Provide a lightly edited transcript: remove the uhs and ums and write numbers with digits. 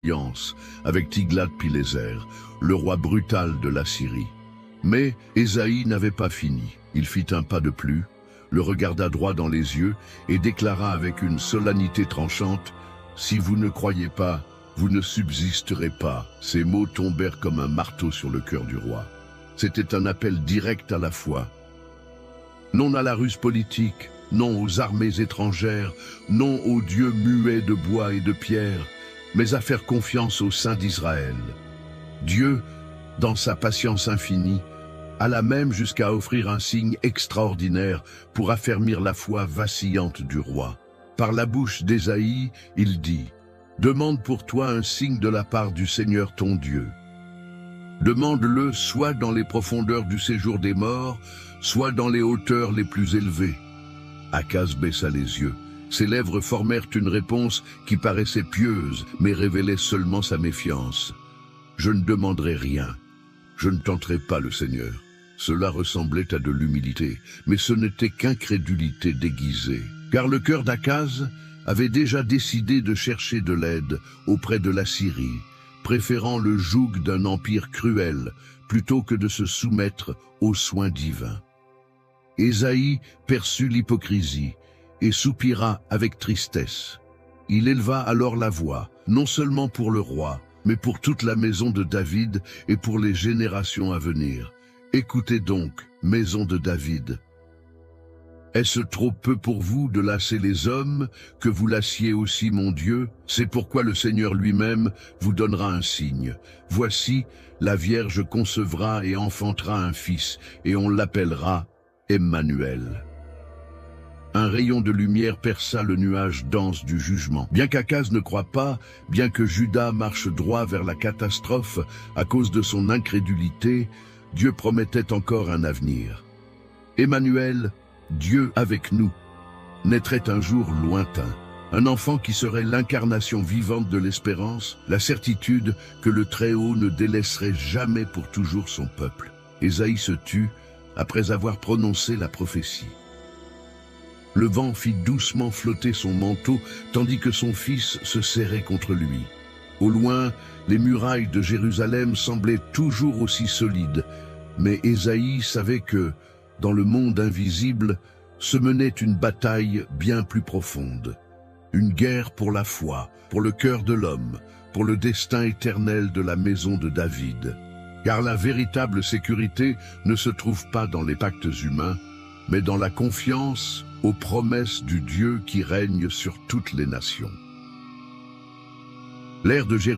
alliance avec Tiglath-Pileser, le roi brutal de l'Assyrie. Mais Ésaïe n'avait pas fini. Il fit un pas de plus, le regarda droit dans les yeux et déclara avec une solennité tranchante: « Si vous ne croyez pas, vous ne subsisterez pas. » Ces mots tombèrent comme un marteau sur le cœur du roi. C'était un appel direct à la foi. Non à la ruse politique, non aux armées étrangères, non aux dieux muets de bois et de pierre, mais à faire confiance au Saint d'Israël. Dieu, dans sa patience infinie, alla même jusqu'à offrir un signe extraordinaire pour affermir la foi vacillante du roi. Par la bouche d'Ésaïe, il dit: « Demande pour toi un signe de la part du Seigneur ton Dieu. Demande-le soit dans les profondeurs du séjour des morts, soit dans les hauteurs les plus élevées. » Akaz baissa les yeux. Ses lèvres formèrent une réponse qui paraissait pieuse, mais révélait seulement sa méfiance. « Je ne demanderai rien. Je ne tenterai pas le Seigneur. » Cela ressemblait à de l'humilité, mais ce n'était qu'incrédulité déguisée. Car le cœur d'Akaz avait déjà décidé de chercher de l'aide auprès de l'Assyrie, préférant le joug d'un empire cruel plutôt que de se soumettre aux soins divins. Ésaïe perçut l'hypocrisie et soupira avec tristesse. Il éleva alors la voix, non seulement pour le roi, mais pour toute la maison de David et pour les générations à venir. « Écoutez donc, maison de David. Est-ce trop peu pour vous de lasser les hommes, que vous lassiez aussi mon Dieu? C'est pourquoi le Seigneur lui-même vous donnera un signe. Voici, la Vierge concevra et enfantera un fils, et on l'appellera Emmanuel. » Un rayon de lumière perça le nuage dense du jugement. Bien qu'Akaz ne croie pas, bien que Juda marche droit vers la catastrophe à cause de son incrédulité, Dieu promettait encore un avenir. Emmanuel, Dieu avec nous, naîtrait un jour lointain. Un enfant qui serait l'incarnation vivante de l'espérance, la certitude que le Très-Haut ne délaisserait jamais pour toujours son peuple. Ésaïe se tut après avoir prononcé la prophétie. Le vent fit doucement flotter son manteau, tandis que son fils se serrait contre lui. Au loin, les murailles de Jérusalem semblaient toujours aussi solides, mais Ésaïe savait que, dans le monde invisible, se menait une bataille bien plus profonde. Une guerre pour la foi, pour le cœur de l'homme, pour le destin éternel de la maison de David. Car la véritable sécurité ne se trouve pas dans les pactes humains, mais dans la confiance aux promesses du Dieu qui règne sur toutes les nations. L'ère de Jérusalem